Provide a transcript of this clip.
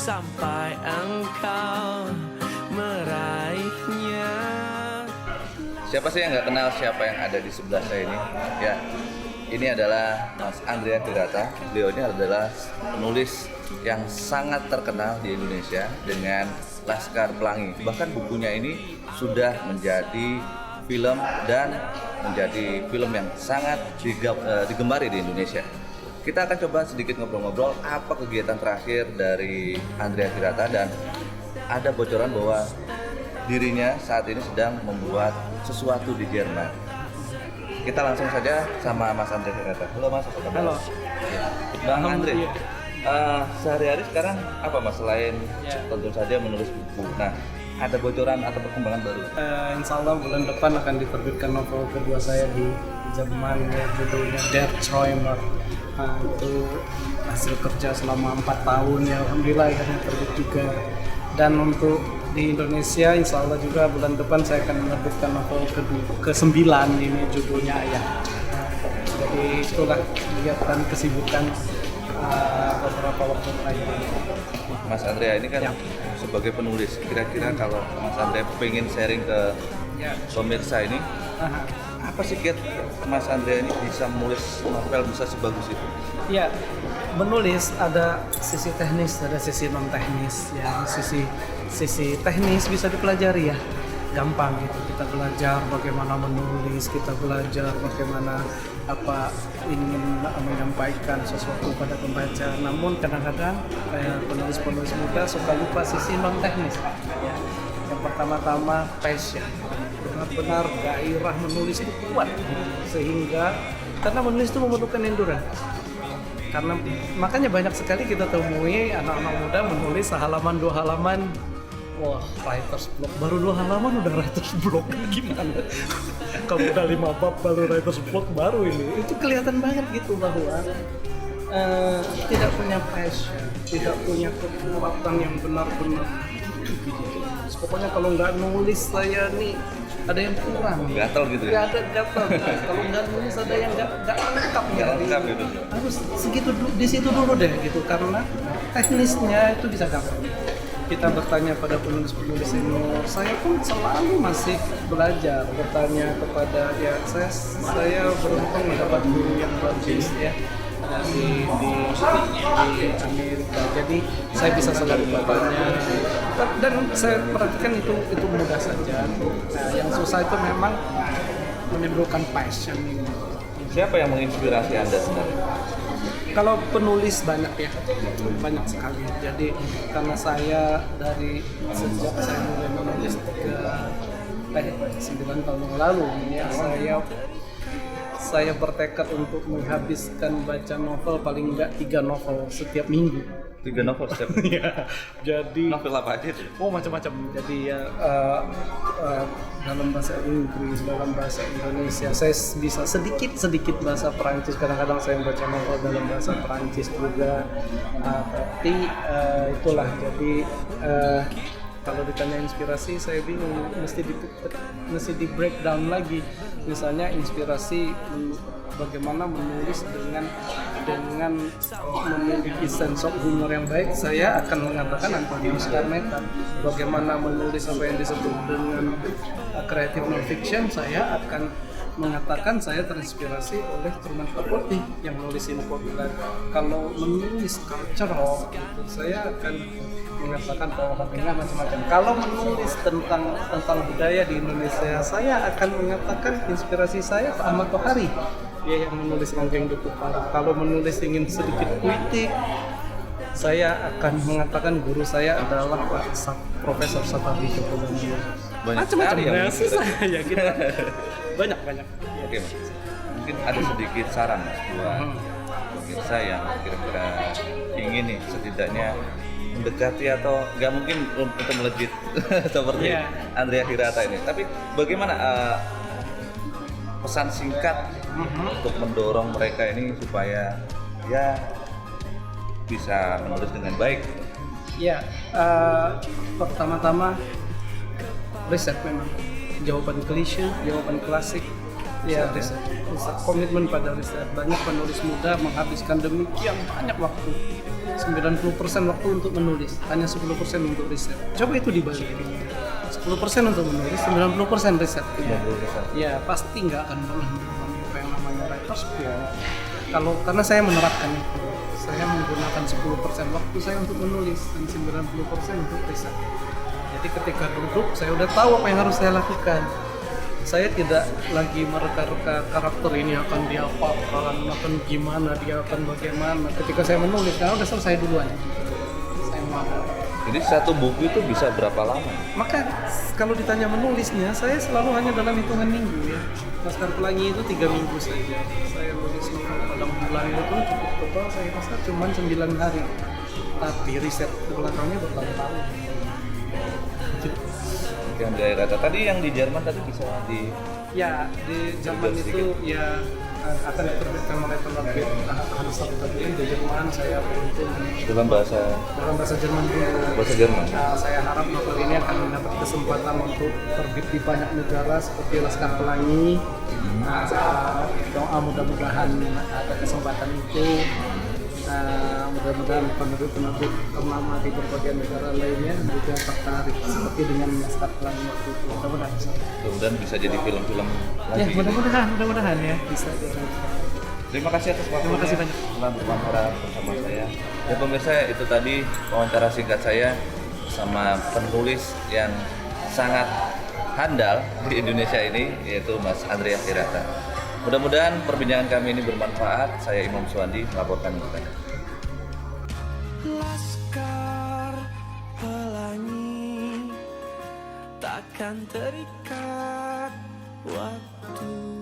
sampai engkau meraihnya. Siapa sih yang nggak kenal siapa yang ada di sebelah saya ini? Ya, ini adalah Mas Andrea Hirata. Beliau ini adalah penulis yang sangat terkenal di Indonesia dengan Laskar Pelangi. Bahkan bukunya ini sudah menjadi film dan menjadi film yang sangat digemari di Indonesia. Kita akan coba sedikit ngobrol-ngobrol apa kegiatan terakhir dari Andrea Hirata, dan ada bocoran bahwa dirinya saat ini sedang membuat sesuatu di Jerman. Kita langsung saja sama Mas Andrea Hirata. Halo Mas, apa kabar? Halo. Bang Andre, sehari-hari sekarang apa Mas selain tentu saja menulis buku? Nah, ada bocoran atau perkembangan baru? Insya Allah bulan depan akan diterbitkan novel kedua saya di Jerman, judulnya Der Träumer. Nah, itu hasil kerja selama 4 tahun ya, alhamdulillah akhirnya terbit juga. Dan untuk di Indonesia, insya Allah juga bulan depan saya akan menerbitkan novel ke-9, ini judulnya Ayah. Jadi itulah kegiatan kesibukan beberapa waktu terakhir. Mas Andrea ini kan sebagai penulis, kira-kira kalau Mas Andrea pengen sharing ke pemirsa ini, apa sih Kit Mas Andrea ini bisa menulis novel bisa sebagus itu? Ya, menulis ada sisi teknis, ada sisi non teknis. Ya, sisi teknis bisa dipelajari ya, gampang gitu. Kita belajar bagaimana menulis, kita belajar bagaimana ingin menyampaikan sesuatu pada pembaca. Namun kadang-kadang penulis-penulis muda suka lupa sisi non teknis. Ya. Yang pertama-tama passion, benar-benar gairah menulis itu kuat, sehingga karena menulis itu memerlukan endurance. Karena makanya banyak sekali kita temui anak-anak muda menulis sehalaman 2 halaman, wah writer's block, baru 2 halaman udah writer's block, gimana? Kamu udah 5 bab baru writer's block baru ini, itu kelihatan banget gitu bahwa tidak punya passion, tidak punya kekuatan yang benar-benar. Pokoknya kalau nggak nulis saya nih ada yang kurang. Gatel gitu ya? Nggak ada gatel. Kalau nggak nulis ada yang nggak lengkap. Gitu. Harus segitu di situ dulu deh gitu, karena teknisnya itu bisa gampang. Kita bertanya pada penulis-penulis senior, saya pun selalu masih belajar bertanya kepada saya beruntung mendapat guru yang bagus ya di Amerika, jadi saya bisa selalu bertanya dan saya perhatikan itu mudah saja. Nah, yang susah itu memang menimbulkan passion ini. Siapa yang menginspirasi Anda sebenarnya? Kalau penulis banyak ya, banyak sekali. Jadi karena saya dari sejak saya mulai menulis 9 tahun yang lalu ya, saya bertekad untuk menghabiskan baca novel paling enggak 3 novel setiap minggu. 3 novel setiap minggu? Iya, jadi novel apa aja tuh? Oh, macam-macam. Jadi ya dalam bahasa Inggris, dalam bahasa Indonesia. Saya bisa sedikit bahasa Perancis. Kadang-kadang saya membaca novel dalam bahasa Perancis juga. Tapi itulah. Jadi kalau ditanya inspirasi, saya bingung. Mesti di breakdown lagi. Misalnya inspirasi bagaimana menulis dengan memiliki sense of humor yang baik, saya akan mengatakan Antonio Scarmeta. Bagaimana menulis apa yang disebut dengan creative non-fiction, saya akan mengatakan saya terinspirasi oleh Truman Capote yang menulis Infobilan. Kalau menulis cultural, gitu, saya akan mengatakan bahwa dengan macam-macam. Kalau menulis tentang budaya di Indonesia, saya akan mengatakan inspirasi saya Pak Ahmad Tohari, dia yang menulis Langgeng Duku Paru. Kalau menulis ingin sedikit puitik, saya akan mengatakan guru saya adalah Profesor Sapardi Djoko Damono. Macam-macam ya, susah ya kita. Banyak. Oke Mas, mungkin ada sedikit saran Mas buat pemirsa yang kira-kira ingin nih setidaknya mendekati atau nggak mungkin untuk melejit seperti Andrea Hirata ini, tapi bagaimana pesan singkat untuk mendorong mereka ini supaya ya bisa menulis dengan baik? Ya, pertama-tama riset memang. Jawaban klise, jawaban klasik, ya riset. riset, komitmen pada riset. Banyak penulis muda menghabiskan demikian banyak waktu. 90% waktu untuk menulis, hanya 10% untuk riset. Coba itu dibalik. 10% untuk menulis, 90% riset. Ya pasti nggak akan pernah menemukan apa yang namanya writer's block. Karena saya menerapkan itu, saya menggunakan 10% waktu saya untuk menulis dan 90% untuk riset. Jadi ketika duduk, saya udah tahu apa yang harus saya lakukan. Saya tidak lagi mereka-reka karakter ini akan diapakan, akan gimana, dia akan bagaimana. Ketika saya menulis, karena udah selesai duluan. Saya mau. Jadi satu buku itu bisa berapa lama? Maka kalau ditanya menulisnya, saya selalu hanya dalam hitungan minggu ya. Laskar Pelangi itu 3 minggu saja. Saya nulis novel pada bulan itu cukup tebal, saya rasa cuma 9 hari. Tapi riset ke belakangnya bertahun-tahun. Yang dia kata tadi yang di Jerman tadi bisa di Ya, di Jerman itu ya akan diterbitkan oleh penerbit Hansa tadi di Jerman. Saya beruntung dalam bahasa Jerman dulu. bahasa Jerman. Saya harap novel ini akan mendapat kesempatan untuk terbit di banyak negara seperti Laskar Pelangi. Saya doa mudah-mudahan ada kesempatan itu. Mudah-mudahan penerbit ternama di berbagai negara lainnya juga tertarik seperti dengan Laskar Pelangi waktu itu. Mudah-mudahan bisa jadi film-film lagi. Ya, mudah-mudahan ya bisa jadi. Terima kasih atas waktunya. Terima kasih banyak. Telah berwawancara bersama saya. Ya pemirsa, itu tadi wawancara singkat saya sama penulis yang sangat handal di Indonesia ini, yaitu Mas Andreas Hirata. Mudah-mudahan perbincangan kami ini bermanfaat. Saya Imam Suwandi melaporkan untuk Anda. Laskar Pelangi takkan terikat waktu.